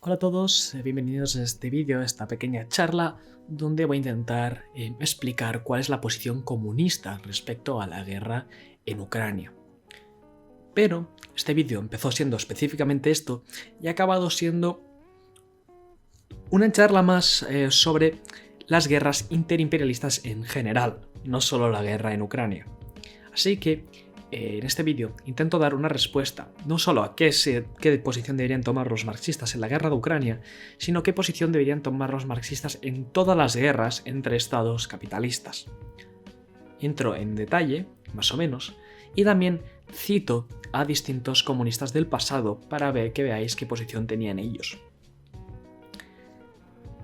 Hola a todos, bienvenidos a este vídeo, a esta pequeña charla donde voy a intentar explicar cuál es la posición comunista respecto a la guerra en Ucrania. Pero este vídeo empezó siendo específicamente esto y ha acabado siendo una charla más sobre las guerras interimperialistas en general, no solo la guerra en Ucrania. Así que en este vídeo intento dar una respuesta no solo a qué posición deberían tomar los marxistas en la guerra de Ucrania, sino qué posición deberían tomar los marxistas en todas las guerras entre estados capitalistas. Entro en detalle, más o menos, y también cito a distintos comunistas del pasado para que veáis qué posición tenían ellos.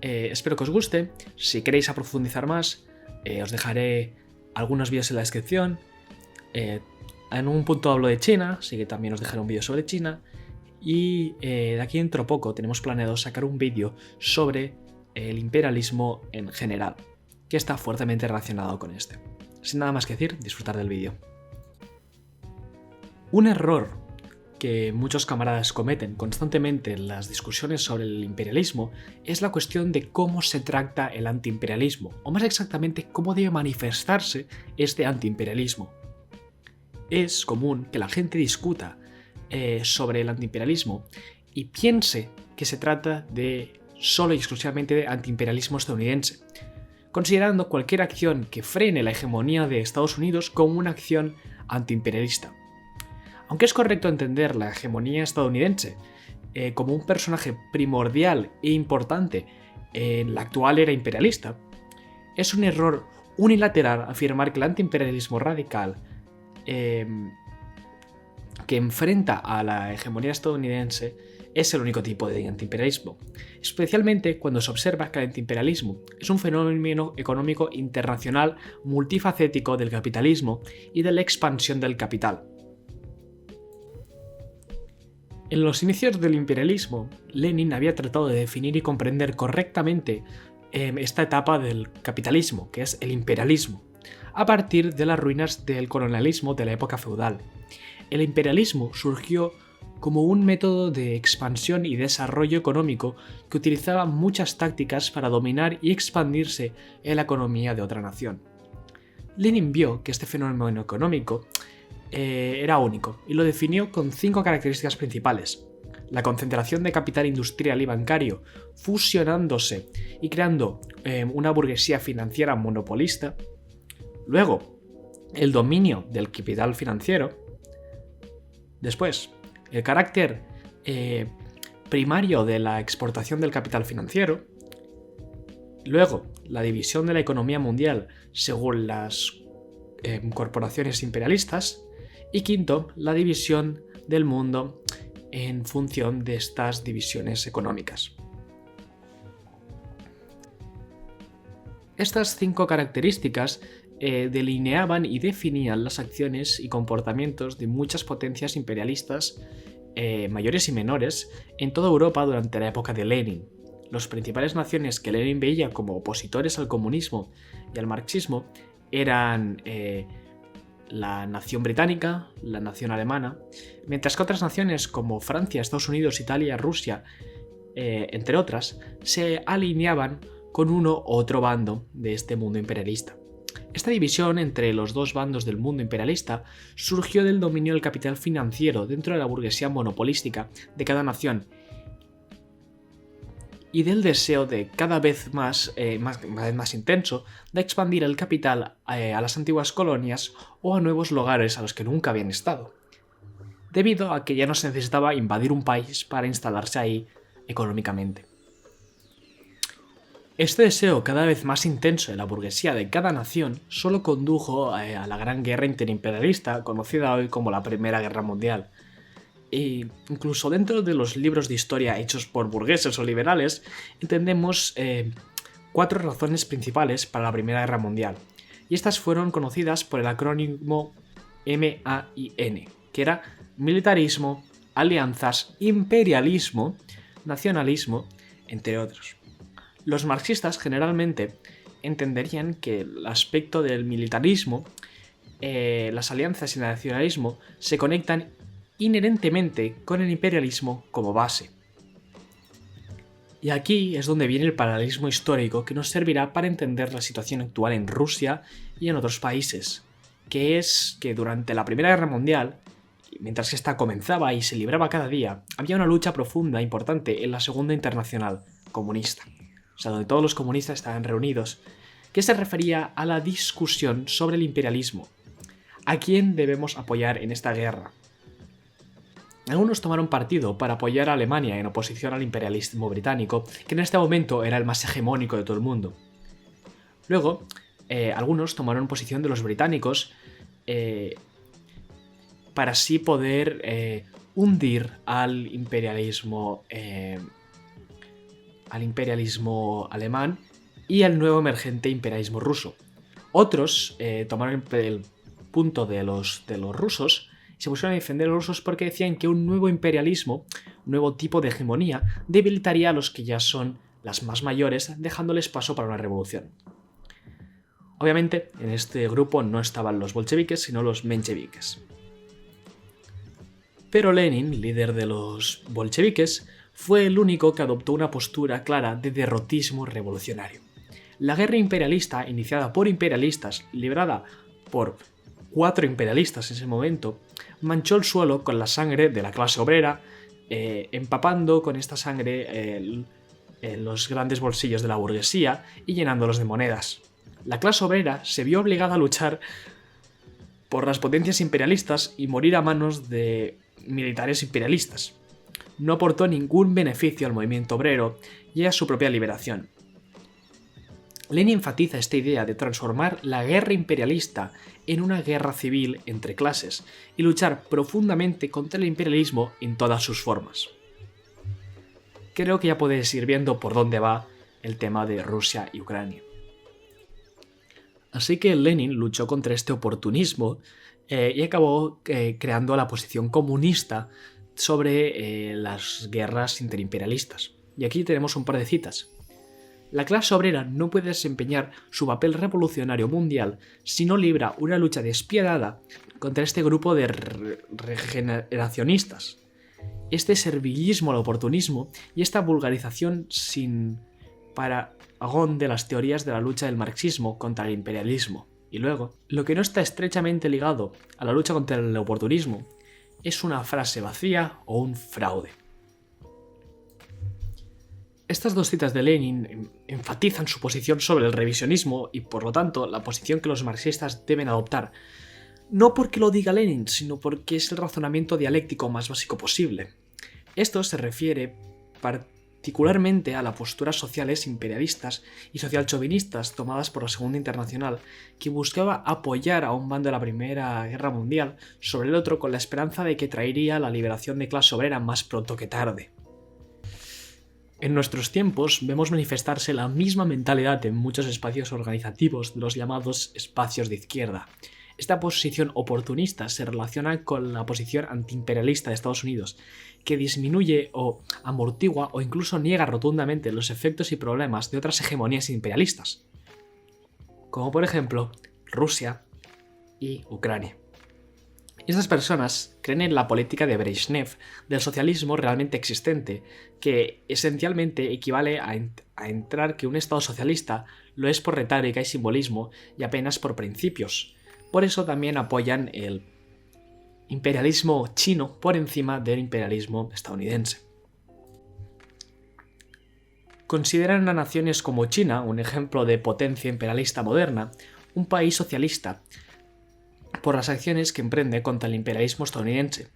Espero que os guste. Si queréis profundizar más, os dejaré algunos vídeos en la descripción. En un punto hablo de China, así que también os dejaré un vídeo sobre China. Y de aquí dentro poco tenemos planeado sacar un vídeo sobre el imperialismo en general, que está fuertemente relacionado con este. Sin nada más que decir, disfrutar del vídeo. Un error que muchos camaradas cometen constantemente en las discusiones sobre el imperialismo es la cuestión de cómo se trata el antiimperialismo, o más exactamente cómo debe manifestarse este antiimperialismo. Es común que la gente discuta sobre el antiimperialismo y piense que se trata de solo y exclusivamente de antiimperialismo estadounidense, considerando cualquier acción que frene la hegemonía de Estados Unidos como una acción antiimperialista. Aunque es correcto entender la hegemonía estadounidense como un personaje primordial e importante en la actual era imperialista, es un error unilateral afirmar que el antiimperialismo radical que enfrenta a la hegemonía estadounidense es el único tipo de antiimperialismo, especialmente cuando se observa que el antiimperialismo es un fenómeno económico internacional multifacético del capitalismo y de la expansión del capital. En los inicios del imperialismo, Lenin había tratado de definir y comprender correctamente esta etapa del capitalismo, que es el imperialismo, a partir de las ruinas del colonialismo de la época feudal. El imperialismo surgió como un método de expansión y desarrollo económico que utilizaba muchas tácticas para dominar y expandirse en la economía de otra nación. Lenin vio que este fenómeno económico era único y lo definió con 5 características principales: la concentración de capital industrial y bancario fusionándose y creando una burguesía financiera monopolista. Luego, el dominio del capital financiero. Después, el carácter primario de la exportación del capital financiero. Luego, la división de la economía mundial según las corporaciones imperialistas. Y quinto, la división del mundo en función de estas divisiones económicas. Estas 5 características delineaban y definían las acciones y comportamientos de muchas potencias imperialistas, mayores y menores, en toda Europa durante la época de Lenin. Las principales naciones que Lenin veía como opositores al comunismo y al marxismo eran la nación británica, la nación alemana, mientras que otras naciones como Francia, Estados Unidos, Italia, Rusia, entre otras, se alineaban con uno u otro bando de este mundo imperialista. Esta división entre los dos bandos del mundo imperialista surgió del dominio del capital financiero dentro de la burguesía monopolística de cada nación y del deseo de cada vez más intenso de expandir el capital a las antiguas colonias o a nuevos lugares a los que nunca habían estado, debido a que ya no se necesitaba invadir un país para instalarse ahí económicamente. Este deseo cada vez más intenso de la burguesía de cada nación solo condujo a la gran guerra interimperialista, conocida hoy como la Primera Guerra Mundial. E incluso dentro de los libros de historia hechos por burgueses o liberales, entendemos 4 razones principales para la Primera Guerra Mundial. Y estas fueron conocidas por el acrónimo MAIN, que era militarismo, alianzas, imperialismo, nacionalismo, entre otros. Los marxistas generalmente entenderían que el aspecto del militarismo, las alianzas y el nacionalismo se conectan inherentemente con el imperialismo como base. Y aquí es donde viene el paralelismo histórico que nos servirá para entender la situación actual en Rusia y en otros países, que es que durante la Primera Guerra Mundial, mientras que esta comenzaba y se libraba cada día, había una lucha profunda e importante en la Segunda Internacional comunista, o sea, donde todos los comunistas estaban reunidos, que se refería a la discusión sobre el imperialismo. ¿A quién debemos apoyar en esta guerra? Algunos tomaron partido para apoyar a Alemania en oposición al imperialismo británico, que en este momento era el más hegemónico de todo el mundo. Luego, algunos tomaron posición de los británicos para así poder hundir al imperialismo alemán y al nuevo emergente imperialismo ruso. Otros tomaron el punto de los rusos y se pusieron a defender a los rusos porque decían que un nuevo imperialismo, un nuevo tipo de hegemonía, debilitaría a los que ya son las más mayores, dejándoles paso para una revolución. Obviamente, en este grupo no estaban los bolcheviques, sino los mencheviques. Pero Lenin, líder de los bolcheviques, fue el único que adoptó una postura clara de derrotismo revolucionario. La guerra imperialista, iniciada por imperialistas, librada por 4 imperialistas en ese momento, manchó el suelo con la sangre de la clase obrera, empapando con esta sangre los grandes bolsillos de la burguesía y llenándolos de monedas. La clase obrera se vio obligada a luchar por las potencias imperialistas y morir a manos de militares imperialistas. No aportó ningún beneficio al movimiento obrero y a su propia liberación. Lenin enfatiza esta idea de transformar la guerra imperialista en una guerra civil entre clases y luchar profundamente contra el imperialismo en todas sus formas. Creo que ya podéis ir viendo por dónde va el tema de Rusia y Ucrania. Así que Lenin luchó contra este oportunismo y acabó creando la posición comunista sobre las guerras interimperialistas. Y aquí tenemos un par de citas. La clase obrera no puede desempeñar su papel revolucionario mundial si no libra una lucha despiadada contra este grupo de regeneracionistas. Este servilismo al oportunismo y esta vulgarización sin parangón de las teorías de la lucha del marxismo contra el imperialismo. Y luego, lo que no está estrechamente ligado a la lucha contra el oportunismo es una frase vacía o un fraude. Estas dos citas de Lenin enfatizan su posición sobre el revisionismo y, por lo tanto, la posición que los marxistas deben adoptar, no porque lo diga Lenin, sino porque es el razonamiento dialéctico más básico posible. Esto se refiere particularmente a las posturas sociales imperialistas y socialchauvinistas tomadas por la Segunda Internacional, que buscaba apoyar a un bando de la Primera Guerra Mundial sobre el otro con la esperanza de que traería la liberación de clase obrera más pronto que tarde. En nuestros tiempos vemos manifestarse la misma mentalidad en muchos espacios organizativos de los llamados espacios de izquierda. Esta posición oportunista se relaciona con la posición antiimperialista de Estados Unidos, que disminuye o amortigua o incluso niega rotundamente los efectos y problemas de otras hegemonías imperialistas, como por ejemplo Rusia y Ucrania. Estas personas creen en la política de Brezhnev del socialismo realmente existente, que esencialmente equivale a entrar que un Estado socialista lo es por retórica y simbolismo y apenas por principios. Por eso también apoyan el imperialismo chino por encima del imperialismo estadounidense. Consideran a naciones como China, un ejemplo de potencia imperialista moderna, un país socialista, por las acciones que emprende contra el imperialismo estadounidense,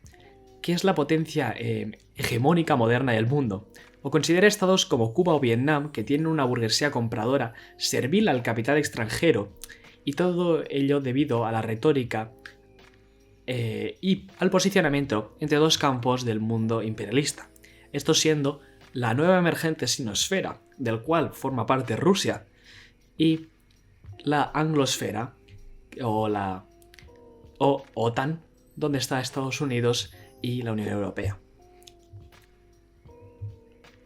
que es la potencia hegemónica moderna del mundo, o considera estados como Cuba o Vietnam, que tienen una burguesía compradora servil al capital extranjero, y todo ello debido a la retórica y al posicionamiento entre dos campos del mundo imperialista, esto siendo la nueva emergente sinosfera, del cual forma parte Rusia, y la anglosfera, o OTAN, donde está Estados Unidos y la Unión Europea.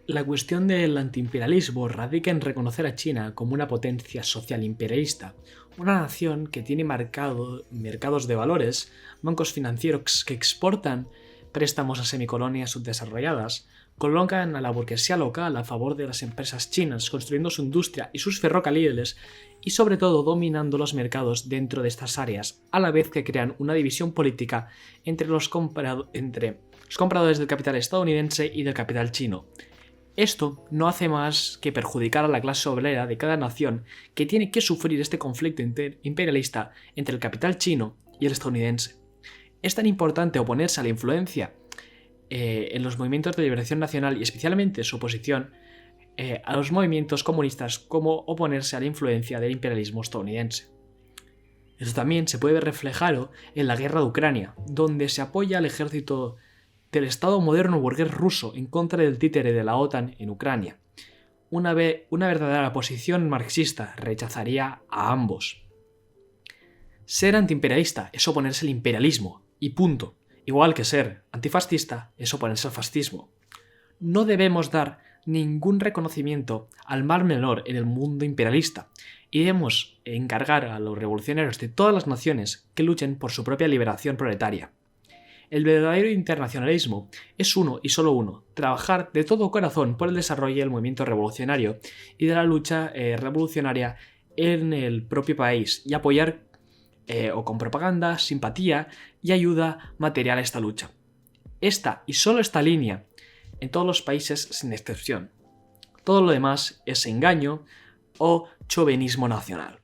La cuestión del antiimperialismo radica en reconocer a China como una potencia social imperialista, una nación que tiene mercados de valores, bancos financieros que exportan préstamos a semicolonias subdesarrolladas, colocan a la burguesía local a favor de las empresas chinas, construyendo su industria y sus ferrocarriles y sobre todo dominando los mercados dentro de estas áreas, a la vez que crean una división política entre los compradores del capital estadounidense y del capital chino. Esto no hace más que perjudicar a la clase obrera de cada nación que tiene que sufrir este conflicto imperialista entre el capital chino y el estadounidense. Es tan importante oponerse a la influencia en los movimientos de liberación nacional y especialmente su oposición a los movimientos comunistas como oponerse a la influencia del imperialismo estadounidense. Esto también se puede ver reflejado en la guerra de Ucrania, donde se apoya al ejército del Estado moderno burgués ruso en contra del títere de la OTAN en Ucrania. Una verdadera posición marxista rechazaría a ambos. Ser antiimperialista es oponerse al imperialismo, y punto. Igual que ser antifascista es oponerse al fascismo. No debemos dar ningún reconocimiento al mal menor en el mundo imperialista y debemos encargar a los revolucionarios de todas las naciones que luchen por su propia liberación proletaria. El verdadero internacionalismo es uno y solo uno: trabajar de todo corazón por el desarrollo del movimiento revolucionario y de la lucha revolucionaria en el propio país y apoyar o con propaganda, simpatía y ayuda material a esta lucha. Esta y solo esta línea en todos los países sin excepción. Todo lo demás es engaño o chauvinismo nacional.